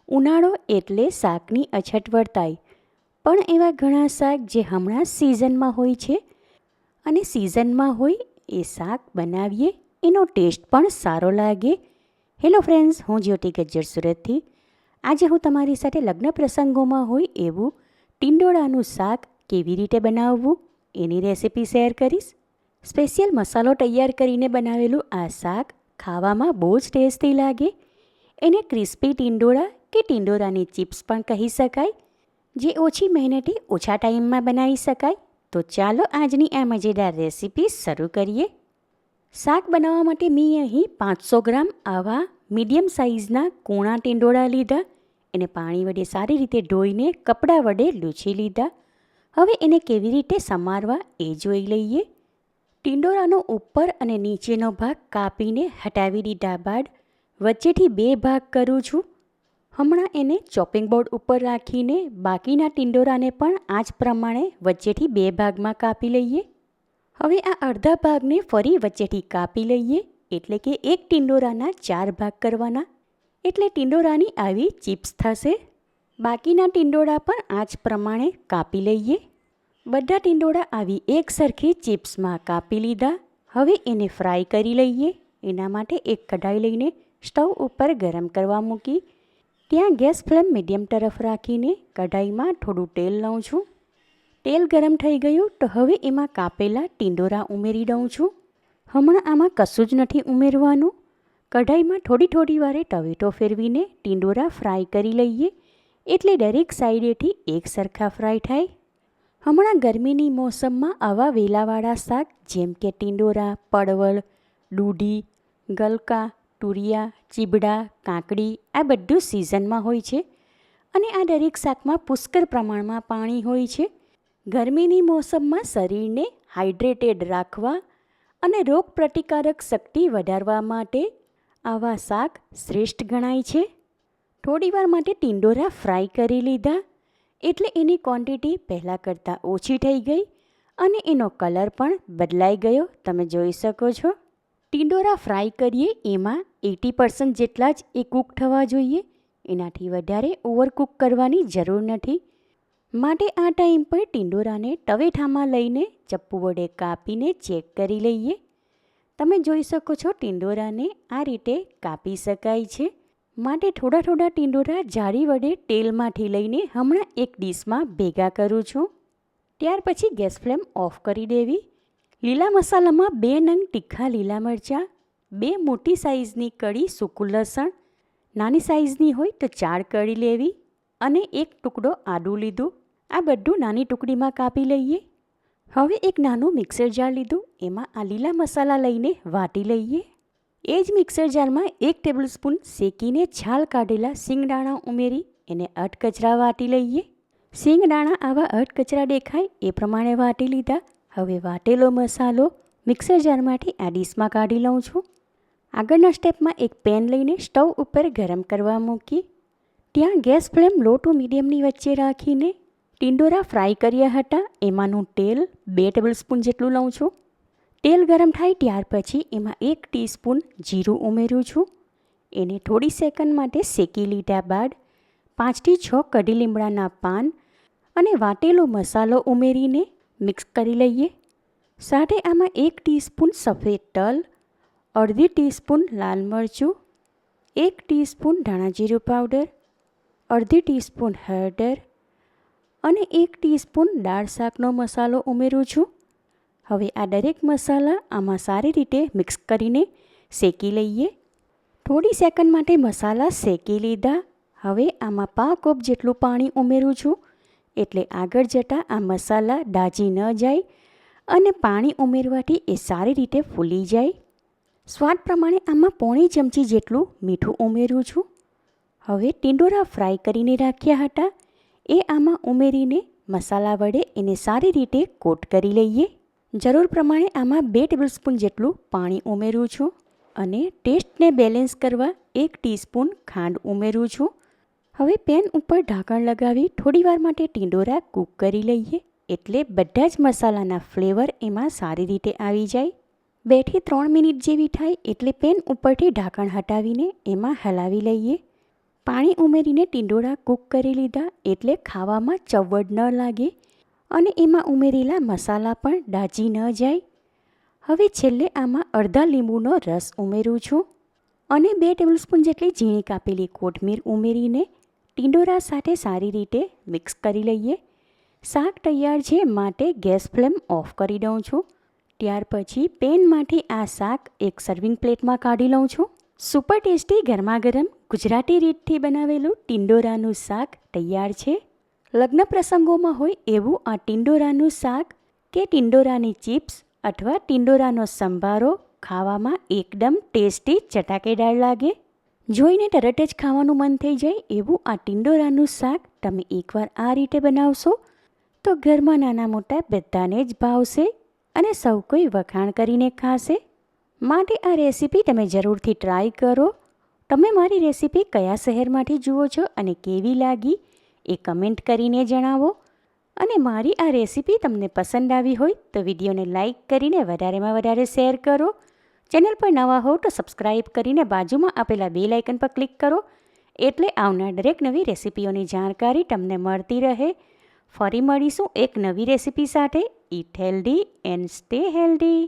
ઉનાળો એટલે શાકની અછત વર્તાય, પણ એવા ઘણા શાક જે હમણાં સિઝનમાં હોય છે અને સિઝનમાં હોય એ શાક બનાવીએ એનો ટેસ્ટ પણ સારો લાગે. હેલો ફ્રેન્ડ્સ, હું જ્યોતિ ગજ્જર સુરતથી. આજે હું તમારી સાથે લગ્ન પ્રસંગોમાં હોય એવું ટીંડોળાનું શાક કેવી રીતે બનાવવું એની રેસિપી શેર કરીશ. સ્પેશિયલ મસાલો તૈયાર કરીને બનાવેલું આ શાક ખાવામાં બહુ જ ટેસ્ટી લાગે. એને ક્રિસ્પી ટીંડોળા કે ટીંડોળાની ચિપ્સ પણ કહી શકાય, જે ઓછી મહેનતે ઓછા ટાઈમમાં બનાવી શકાય. તો ચાલો આજની આ મજેદાર રેસિપી શરૂ કરીએ. શાક બનાવવા માટે મેં અહીં 500 ગ્રામ આવા મીડિયમ સાઇઝના કૂણા ટીંડોળા લીધા. એને પાણી વડે સારી રીતે ધોઈને કપડાં વડે લૂછી લીધા. હવે એને કેવી રીતે સમારવા એ જોઈ લઈએ. ટીંડોળાનો ઉપર અને નીચેનો ભાગ કાપીને હટાવી દીધા બાદ વચ્ચેથી 2 ભાગ કરું છું. હમણાં એને ચોપિંગ બોર્ડ ઉપર રાખીને બાકીના ટીંડોળાને પણ આ જ પ્રમાણે વચ્ચેથી 2 ભાગમાં કાપી લઈએ. હવે આ અડધા ભાગને ફરી વચ્ચેથી કાપી લઈએ, એટલે કે એક ટીંડોળાના 4 ભાગ કરવાના, એટલે ટીંડોળાની આવી ચિપ્સ થશે. બાકીના ટીંડોળા પણ આ જ પ્રમાણે કાપી લઈએ. બધા ટીંડોળા આવી એક સરખી ચિપ્સમાં કાપી લીધા. હવે એને ફ્રાય કરી લઈએ. એના માટે એક કઢાઈ લઈને સ્ટવ ઉપર ગરમ કરવા મૂકી. ત્યાં ગેસ ફ્લેમ મીડિયમ તરફ રાખીને કઢાઈમાં થોડું તેલ લઉં છું. તેલ ગરમ થઈ ગયું તો હવે એમાં કાપેલા ટીંડોળા ઉમેરી દઉં છું. હમણાં આમાં કશું જ નથી ઉમેરવાનું. કઢાઈમાં થોડી વારે તવેટો ફેરવીને ટીંડોળા ફ્રાય કરી લઈએ, એટલે દરેક સાઈડેથી એક સરખા ફ્રાય થાય. હમણાં ગરમીની મોસમમાં આવા વેલાવાળા શાક જેમ કે ટીંડોળા, પડવળ, દૂધી, ગલકા, તુરિયા, ચીબડા, કાકડી આ બધું સિઝનમાં હોય છે અને આ દરેક શાકમાં પુષ્કળ પ્રમાણમાં પાણી હોય છે. ગરમીની મોસમમાં શરીરને હાઇડ્રેટેડ રાખવા અને રોગ પ્રતિકારક શક્તિ વધારવા માટે આવા શાક શ્રેષ્ઠ ગણાય છે. થોડીવાર માટે ટીંડોળા ફ્રાય કરી લીધા, એટલે એની ક્વોન્ટિટી પહેલાં કરતાં ઓછી થઈ ગઈ અને એનો કલર પણ બદલાઈ ગયો, તમે જોઈ શકો છો. ટીંડોળા ફ્રાય કરીએ એમાં 80% જેટલા જ એ કૂક થવા જોઈએ. એનાથી વધારે ઓવરકૂક કરવાની જરૂર નથી. માટે આ ટાઈમ પર ટીંડોળાને તવેથામાં લઈને ચપ્પુ વડે કાપીને ચેક કરી લઈએ. તમે જોઈ શકો છો ટીંડોળાને આ રીતે કાપી શકાય છે. માટે થોડા ટીંડોળા જાળી વડે તેલમાંથી લઈને હમણાં એક ડીશમાં ભેગા કરું છું. ત્યાર પછી ગેસ ફ્લેમ ઓફ કરી દેવી. લીલા મસાલામાં 2 નંગ તીખા લીલા મરચાં, 2 મોટી સાઇઝની કળી સૂકું લસણ, નાની સાઇઝની હોય તો 4 કળી લેવી અને 1 ટુકડો આદું લીધું. આ બધું નાની ટુકડીમાં કાપી લઈએ. હવે એક નાનું મિક્સર જાર લીધું, એમાં આ લીલા મસાલા લઈને વાટી લઈએ. એ જ મિક્સર જારમાં 1 ટેબલસ્પૂન શેકીને છાલ કાઢેલા સિંગદાણા ઉમેરી એને અધકચરા વાટી લઈએ. સિંગદાણા આવા અધકચરા દેખાય એ પ્રમાણે વાટી લીધા. હવે વાટેલો મસાલો મિક્સર જારમાંથી આ ડીશમાં કાઢી લઉં છું. આગળના સ્ટેપમાં એક પેન લઈને સ્ટવ ઉપર ગરમ કરવા મૂકી. ત્યાં ગેસ ફ્લેમ લો ટુ મીડિયમની વચ્ચે રાખીને ટીંડોળા ફ્રાય કર્યા હતા એમાંનું તેલ 2 ટેબલસ્પૂન જેટલું લઉં છું. તેલ ગરમ થાય ત્યાર પછી એમાં 1 ટીસ્પૂન જીરું ઉમેરું છું. એને થોડી સેકન્ડ માટે શેકી લીધા બાદ 5 થી 6 કઢી લીમડાના પાન અને વાટેલો મસાલો ઉમેરીને મિક્સ કરી લઈએ. સાથે આમાં 1 ટીસ્પૂન સફેદ તલ, અડધી ટીસ્પૂન લાલ મરચું, 1 ટીસ્પૂન ધાણાજીરું પાવડર, અડધી ટીસ્પૂન હળદર અને 1 ટીસ્પૂન દાળ શાકનો મસાલો ઉમેરું છું. હવે આ દરેક મસાલા આમાં સારી રીતે મિક્સ કરીને શેકી લઈએ. થોડી સેકન્ડ માટે મસાલા શેકી લીધા. હવે આમાં 1/2 કપ જેટલું પાણી ઉમેરું છું, એટલે આગળ જતાં આ મસાલા દાજી ન જાય અને પાણી ઉમેરવાથી એ સારી રીતે ફૂલી જાય. સ્વાદ પ્રમાણે આમાં 1/4 ચમચી જેટલું મીઠું ઉમેરું છું. હવે ટીંડોળા ફ્રાય કરીને રાખ્યા હતા એ આમાં ઉમેરીને મસાલા વડે એને સારી રીતે કોટ કરી લઈએ. જરૂર પ્રમાણે આમાં 2 ટેબલસ્પૂન જેટલું પાણી ઉમેરું છું અને ટેસ્ટને બેલેન્સ કરવા 1 ટીસ્પૂન ખાંડ ઉમેરું છું. હવે પેન ઉપર ઢાંકણ લગાવી થોડીવાર માટે ટીંડોળા કૂક કરી લઈએ, એટલે બધા જ મસાલાના ફ્લેવર એમાં સારી રીતે આવી જાય. 2 થી 3 મિનિટ જેવી થાય એટલે પેન ઉપરથી ઢાંકણ હટાવીને એમાં હલાવી લઈએ. પાણી ઉમેરીને ટીંડોળા કૂક કરી લીધા એટલે ખાવામાં ચવડ ન લાગે અને એમાં ઉમેરેલા મસાલા પણ દાજી ન જાય. હવે છેલ્લે આમાં અડધા લીંબુનો રસ ઉમેરું છું અને 2 ટેબલસ્પૂન જેટલી ઝીણી કાપેલી કોથમીર ઉમેરીને ટીંડોળા સાથે સારી રીતે મિક્સ કરી લઈએ. શાક તૈયાર છે માટે ગેસ ફ્લેમ ઓફ કરી દઉં છું. ત્યાર પછી પેનમાંથી આ શાક એક સર્વિંગ પ્લેટમાં કાઢી લઉં છું. સુપર ટેસ્ટી ગરમાગરમ ગુજરાતી રીતથી બનાવેલું ટીંડોરાનું શાક તૈયાર છે. લગ્ન પ્રસંગોમાં હોય એવું આ ટીંડોરાનું શાક કે ટીંડોરાની ચિપ્સ અથવા ટીંડોરાનો સંભારો ખાવામાં એકદમ ટેસ્ટી ચટાકેદાર લાગે. જોઈને તરત જ ખાવાનું મન થઈ જાય એવું આ ટીંડોરાનું શાક તમે એકવાર આ રીતે બનાવશો તો ઘરમાં નાના મોટા બધાને જ ભાવશે અને સૌ કોઈ વખાણ કરીને ખાશે. માટે આ રેસીપી તમે જરૂરથી ટ્રાય કરો. તમે મારી રેસીપી કયા શહેરમાંથી જુઓ છો અને કેવી લાગી એ કમેન્ટ કરીને જણાવો. અને મારી આ રેસીપી તમને પસંદ આવી હોય તો વિડીયોને લાઇક કરીને વધારેમાં વધારે શેર કરો. ચેનલ પર નવા હો તો સબસ્ક્રાઈબ કરીને બાજુમાં આપેલા બેલ આઇકન પર ક્લિક કરો એટલે આવનાર દરેક નવી રેસીપીઓની જાણકારી તમને મળતી રહે. ફરી મળીશું એક નવી રેસીપી સાથે. Eat healthy and stay healthy.